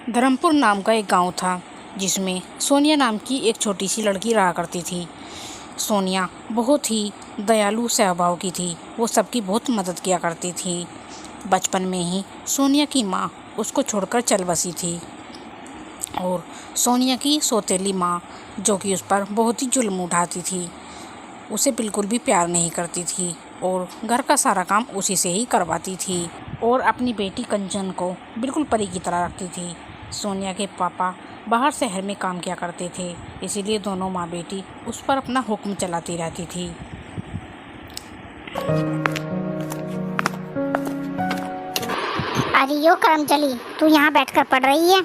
धर्मपुर नाम का एक गांव था जिसमें सोनिया नाम की एक छोटी सी लड़की रहा करती थी। सोनिया बहुत ही दयालु स्वभाव की थी। वो सबकी बहुत मदद किया करती थी। बचपन में ही सोनिया की माँ उसको छोड़कर चल बसी थी और सोनिया की सौतेली माँ, जो कि उस पर बहुत ही जुल्म उठाती थी, उसे बिल्कुल भी प्यार नहीं करती थी और घर का सारा काम उसी से ही करवाती थी और अपनी बेटी कंचन को बिल्कुल परी की तरह रखती थी। सोनिया के पापा बाहर शहर में काम किया करते थे, इसीलिए दोनों माँ बेटी उस पर अपना हुक्म चलाती रहती थी। अरे यो करमचली, तू यहाँ बैठकर पढ़ रही है?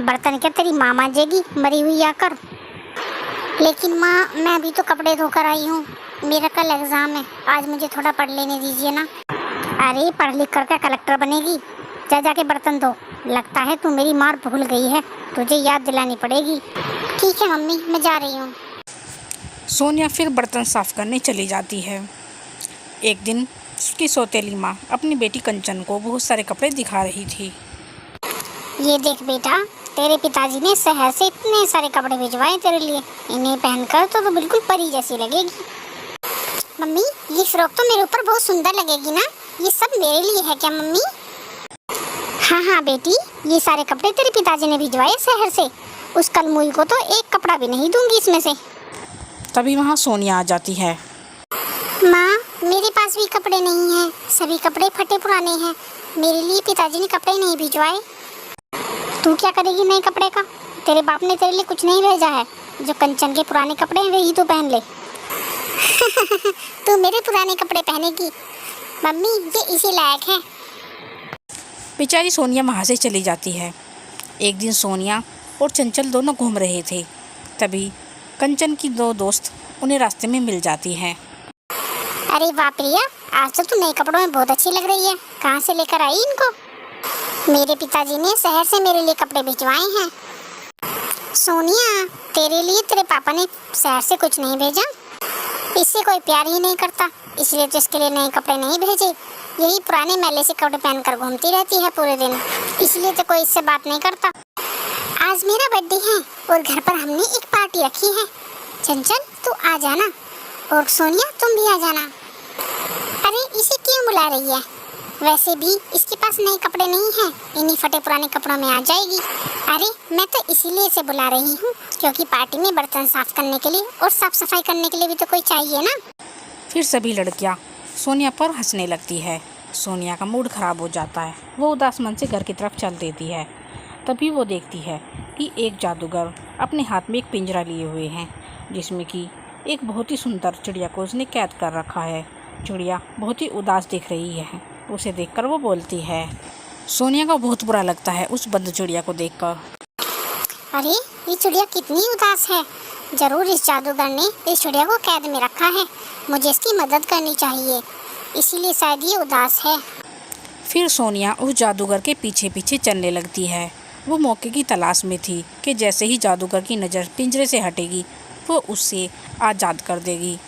बर्तन क्या तेरी माँ मांजेगी मरी हुई आकर? लेकिन माँ, मैं अभी तो कपड़े धोकर आई हूँ। मेरा कल एग्ज़ाम है, आज मुझे थोड़ा पढ़ लेने दीजिए ना। अरे पढ़ लिख कर क्या कलेक्टर बनेगी? जा जाके बर्तन धो। लगता है तू मेरी मार भूल गई है, तुझे याद दिलानी पड़ेगी। ठीक है मम्मी, मैं जा रही हूँ। सोनिया फिर बर्तन साफ करने चली जाती है। एक दिन उसकी सौतेली माँ अपनी बेटी कंचन को बहुत सारे कपड़े दिखा रही थी। ये देख बेटा, तेरे पिताजी ने शहर से इतने सारे कपड़े भिजवाए तेरे लिए। इन्हें पहनकर तो बिल्कुल परी जैसी लगेगी। मम्मी, ये फ्रॉक तो मेरे ऊपर बहुत सुंदर लगेगी ना? ये सब मेरे लिए है क्या मम्मी? हाँ हाँ बेटी, ये सारे कपड़े तेरे पिताजी ने भिजवाए शहर से। उस कलमुई को तो एक कपड़ा भी नहीं दूंगी इसमें से। तभी वहाँ सोनिया आ जाती है। माँ, मेरे पास भी कपड़े नहीं हैं, सभी कपड़े फटे पुराने हैं। मेरे लिए पिताजी ने कपड़े नहीं भिजवाए। तू क्या करेगी नए कपड़े का? तेरे बाप ने तेरे लिए कुछ नहीं भेजा है। जो कंचन के पुराने कपड़े हैं वही तू पहन ले। तू मेरे पुराने कपड़े पहनेगी? मम्मी, ये इसी लायक है। बेचारी सोनिया वहाँ से चली जाती है। एक दिन सोनिया और चंचल दोनों घूम रहे थे, तभी कंचन की दो दोस्त उन्हें रास्ते में मिल जाती हैं। अरे वाह प्रिया, आज तो तू नए कपड़ों में बहुत अच्छी लग रही है। कहाँ से लेकर आई इनको? मेरे पिताजी ने शहर से मेरे लिए कपड़े भिजवाए हैं। सोनिया, तेरे लिए तेरे पापा ने शहर से कुछ नहीं भेजा? इससे कोई प्यार ही नहीं करता, इसलिए तो इसके लिए नए कपड़े नहीं भेजे। यही पुराने मैले से कपड़े पहनकर घूमती रहती है पूरे दिन, इसलिए तो कोई इससे बात नहीं करता। आज मेरा बर्थडे है और घर पर हमने एक पार्टी रखी है। चंचल, तू आ जाना और सोनिया तुम भी आ जाना। अरे इसे क्यों बुला रही है? वैसे भी इसके पास नए कपड़े नहीं हैं, इन्हीं फटे पुराने कपड़ों में आ जाएगी। अरे मैं तो इसीलिए इसे बुला रही हूँ क्योंकि पार्टी में बर्तन साफ करने के लिए और साफ सफाई करने के लिए भी तो कोई चाहिए ना। फिर सभी लड़कियाँ सोनिया पर हंसने लगती है। सोनिया का मूड खराब हो जाता है। वो उदास मन से घर की तरफ चल देती है। तभी वो देखती है कि एक जादूगर अपने हाथ में एक पिंजरा लिए हुए हैं, जिसमें कि एक बहुत ही सुंदर चिड़िया को उसने कैद कर रखा है। चिड़िया बहुत ही उदास दिख रही है। उसे देखकर वो बोलती है। सोनिया को बहुत बुरा लगता है उस बंद चिड़िया को देखकर। अरे ये चिड़िया कितनी उदास है। जरूर इस जादूगर ने इस चिड़िया को कैद में रखा है। मुझे इसकी मदद करनी चाहिए, इसीलिए शायद ये उदास है। फिर सोनिया उस जादूगर के पीछे पीछे चलने लगती है। वो मौके की तलाश में थी कि जैसे ही जादूगर की नज़र पिंजरे से हटेगी वो उससे आज़ाद कर देगी।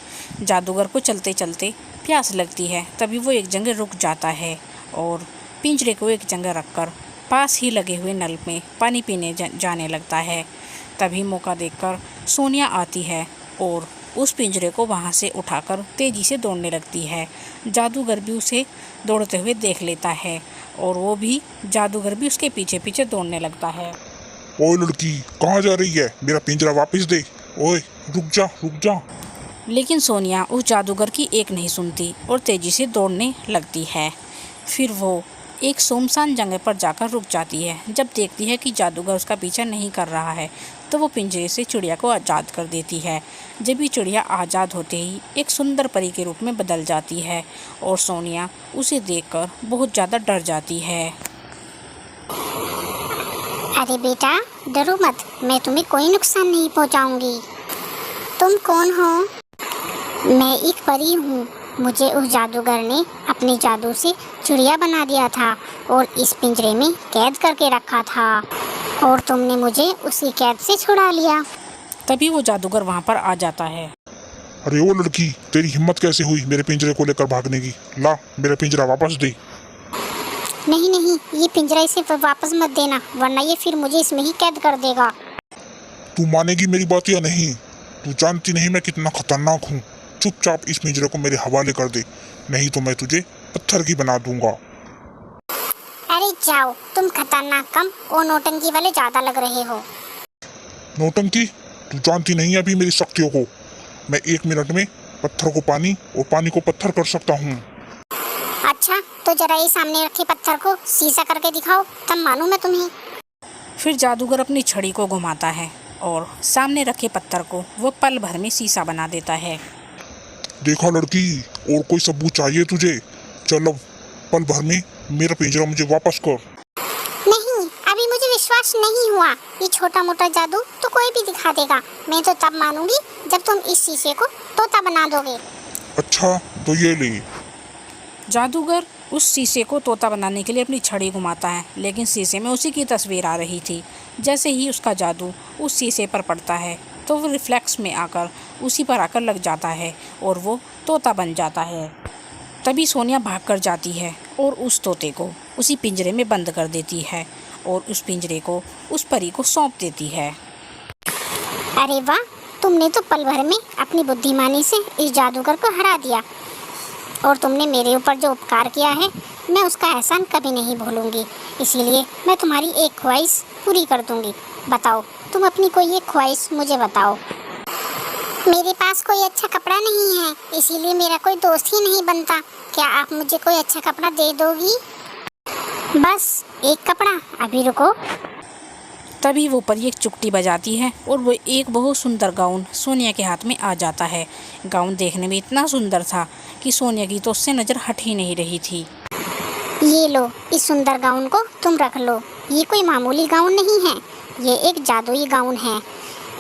जादूगर को चलते चलते प्यास लगती है। तभी वो एक जगह रुक जाता है और पिंजरे को एक जगह रखकर पास ही लगे हुए नल में पानी पीने जाने लगता है। तभी मौका देखकर सोनिया आती है और उस पिंजरे को वहाँ से उठाकर तेज़ी से दौड़ने लगती है। जादूगर भी उसे दौड़ते हुए देख लेता है और जादूगर भी उसके पीछे पीछे दौड़ने लगता है। ओए लड़की, कहाँ जा रही है? मेरा पिंजरा वापस दे। ओए रुक जा, रुक जा। लेकिन सोनिया उस जादूगर की एक नहीं सुनती और तेज़ी से दौड़ने लगती है। फिर वो एक सुनसान जगह पर जाकर रुक जाती है। जब देखती है कि जादूगर उसका पीछा नहीं कर रहा है तो वो पिंजरे से चिड़िया को आज़ाद कर देती है। जब ये चिड़िया आज़ाद होते ही एक सुंदर परी के रूप में बदल जाती है और सोनिया उसे देखकर बहुत ज़्यादा डर जाती है। अरे बेटा, डरो मत, मैं तुम्हें कोई नुकसान नहीं पहुंचाऊंगी। तुम कौन हो? मैं एक परी हूँ। मुझे उस जादूगर ने अपने जादू से चिड़िया बना दिया था और इस पिंजरे में कैद करके रखा था और तुमने मुझे उसी कैद से छुड़ा लिया। तभी वो जादूगर वहाँ पर आ जाता है। अरे ओ लड़की, तेरी हिम्मत कैसे हुई मेरे पिंजरे को लेकर भागने की? ला, मेरा पिंजरा वापस दे। नहीं नहीं, ये पिंजरा इसे वापस मत देना, वरना ये फिर मुझे इसमें ही कैद कर देगा। तू मानेगी मेरी बात या नहीं? तू जानती नहीं मैं कितना खतरनाक हूँ। चुपचाप इस पिंजरे को मेरे हवाले कर दे, नहीं तो मैं तुझे पत्थर की बना दूंगा। अरे जाओ, तुम खतरनाक कम और नौटंकी वाले ज्यादा लग रहे हो। नौटंकी? तू जानती नहीं अभी मेरी शक्तियों को। मैं 1 मिनट में पत्थर को पानी और पानी को पत्थर कर सकता हूँ। अच्छा, तो जरा ये सामने रखे पत्थर को शीशा करके दिखाओ, तब मानूं मैं तुम्हें। फिर जादूगर अपनी छड़ी को घुमाता है और सामने रखे पत्थर को वो पल भर में शीशा बना देता है। देखा लड़की, और कोई सबूत चाहिए तुझे? चल अब पल भर में मेरा पिंजरा मुझे वापस कर। नहीं, अभी मुझे विश्वास नहीं हुआ। ये छोटा मोटा जादू तो कोई भी दिखा देगा, मैं तो तब मानूंगी जब तुम इस शीशे को तोता बना दोगे। अच्छा, तो ये ले। जादूगर उस शीशे को तोता बनाने के लिए अपनी छड़ी घुमाता है, लेकिन शीशे में उसी की तस्वीर आ रही थी। जैसे ही उसका जादू उस शीशे पर पड़ता है तो वो रिफ्लेक्स में आकर उसी पर आकर लग जाता है और वो तोता बन जाता है। तभी सोनिया भागकर जाती है और उस तोते को उसी पिंजरे में बंद कर देती है और उस पिंजरे को उस परी को सौंप देती है। अरे वाह, तुमने तो पल भर में अपनी बुद्धिमानी से इस जादूगर को हरा दिया, और तुमने मेरे ऊपर जो उपकार किया है मैं उसका एहसान कभी नहीं भूलूंगी। इसीलिए मैं तुम्हारी एक ख्वाहिश पूरी कर दूंगी। बताओ, तुम अपनी कोई एक ख्वाहिश मुझे बताओ। मेरे पास कोई अच्छा कपड़ा नहीं है, इसीलिए मेरा कोई दोस्त ही नहीं बनता। क्या आप मुझे कोई अच्छा कपड़ा दे दोगी? बस एक कपड़ा, अभी रुको। तभी वो परी एक चुटकी बजाती है और वो एक बहुत सुंदर गाउन सोनिया के हाथ में आ जाता है। गाउन देखने में इतना सुंदर था कि सोनिया की तो उससे नज़र हट ही नहीं रही थी। ये लो, इस सुंदर गाउन को तुम रख लो। ये कोई मामूली गाउन नहीं है, ये एक जादुई गाउन है।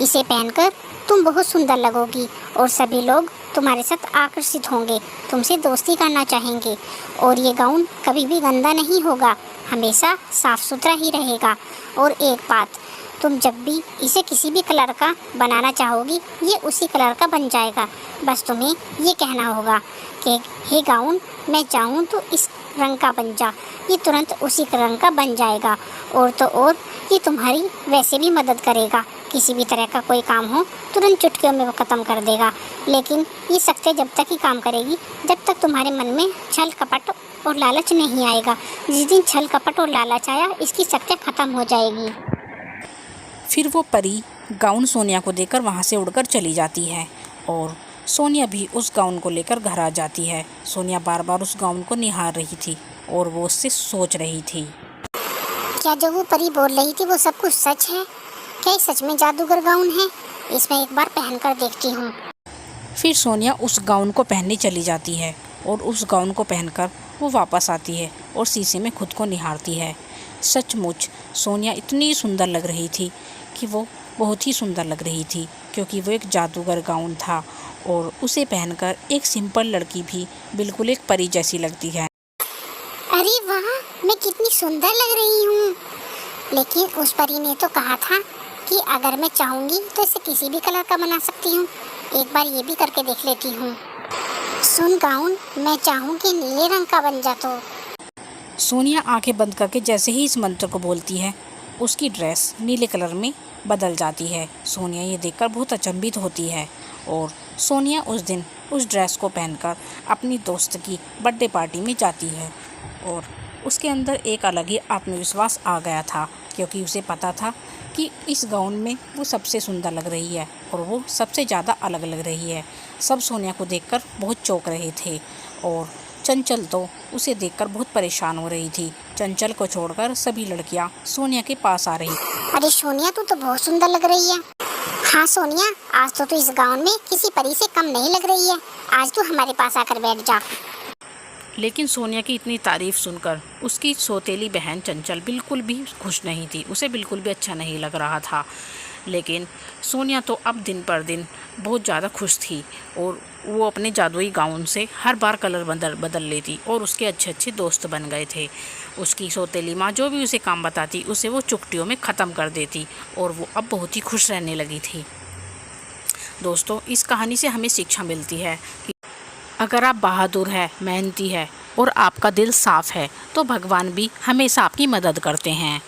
इसे पहनकर तुम बहुत सुंदर लगोगी और सभी लोग तुम्हारे साथ आकर्षित होंगे, तुमसे दोस्ती करना चाहेंगे। और ये गाउन कभी भी गंदा नहीं होगा, हमेशा साफ सुथरा ही रहेगा। और एक बात, तुम जब भी इसे किसी भी कलर का बनाना चाहोगी, ये उसी कलर का बन जाएगा। बस तुम्हें ये कहना होगा कि हे गाउन, मैं चाहूँ तो इस रंग का बन जा, ये तुरंत उसी रंग का बन जाएगा। और तो और ये तुम्हारी वैसे भी मदद करेगा, किसी भी तरह का कोई काम हो तुरंत चुटकियों में वो ख़त्म कर देगा। लेकिन ये शक्ति जब तक ही काम करेगी जब तक तुम्हारे मन में छल कपट और लालच नहीं आएगा। जिस दिन छल कपट और लालच आया, इसकी शक्ति ख़त्म हो जाएगी। फिर वो परी गाउन सोनिया को देकर वहाँ से उड़कर चली जाती है और सोनिया भी उस गाउन को लेकर घर आ जाती है। सोनिया बार बार उस गाउन को निहार रही थी और वो उससे सोच रही थी, क्या जो वो परी बोल रही थी वो सब कुछ सच है? क्या ये सच में जादूगर गाउन है? इसमें एक बार पहन कर देखती हूँ। फिर सोनिया उस गाउन को पहनने चली जाती है और उस गाउन को पहनकर वो वापस आती है और शीशे में खुद को निहारती है। सचमुच सोनिया इतनी सुंदर लग रही थी कि वो बहुत ही सुंदर लग रही थी, क्योंकि वो एक जादूगर गाउन था और उसे पहनकर एक सिंपल लड़की भी बिल्कुल एक परी जैसी लगती है। अरे वाह, मैं कितनी सुंदर लग रही हूँ। लेकिन उस परी ने तो कहा था कि अगर मैं चाहूँगी तो इसे किसी भी कलर का बना सकती हूँ। एक बार ये भी करके देख लेती हूँ। सुन गाउन, मैं चाहूँ कि नीले रंग का बन जा। तो सोनिया आंखें बंद करके जैसे ही इस मंत्र को बोलती है, उसकी ड्रेस नीले कलर में बदल जाती है। सोनिया ये देखकर बहुत अचंभित होती है और सोनिया उस दिन उस ड्रेस को पहनकर अपनी दोस्त की बर्थडे पार्टी में जाती है और उसके अंदर एक अलग ही आत्मविश्वास आ गया था, क्योंकि उसे पता था कि इस गाउन में वो सबसे सुंदर लग रही है और वो सबसे ज़्यादा अलग लग रही है। सब सोनिया को देखकर बहुत चौंक रहे थे और चंचल तो उसे देखकर बहुत परेशान हो रही थी। चंचल को छोड़कर सभी लड़कियां सोनिया के पास आ रही। अरे सोनिया, तू तो बहुत सुंदर लग रही है। हाँ सोनिया, आज तो तू इस गाउन में किसी परी से कम नहीं लग रही है। आज तू हमारे पास आकर बैठ जा। लेकिन सोनिया की इतनी तारीफ सुनकर उसकी सौतेली बहन चंचल बिल्कुल भी खुश नहीं थी, उसे बिल्कुल भी अच्छा नहीं लग रहा था। लेकिन सोनिया तो अब दिन पर दिन बहुत ज़्यादा खुश थी और वो अपने जादुई गाउन से हर बार कलर बदल लेती और उसके अच्छे अच्छे दोस्त बन गए थे। उसकी सौतेली माँ जो भी उसे काम बताती उसे वो चुटकियों में ख़त्म कर देती और वो अब बहुत ही खुश रहने लगी थी। दोस्तों, इस कहानी से हमें शिक्षा मिलती है कि अगर आप बहादुर है, मेहनती है और आपका दिल साफ है तो भगवान भी हमेशा आपकी मदद करते हैं।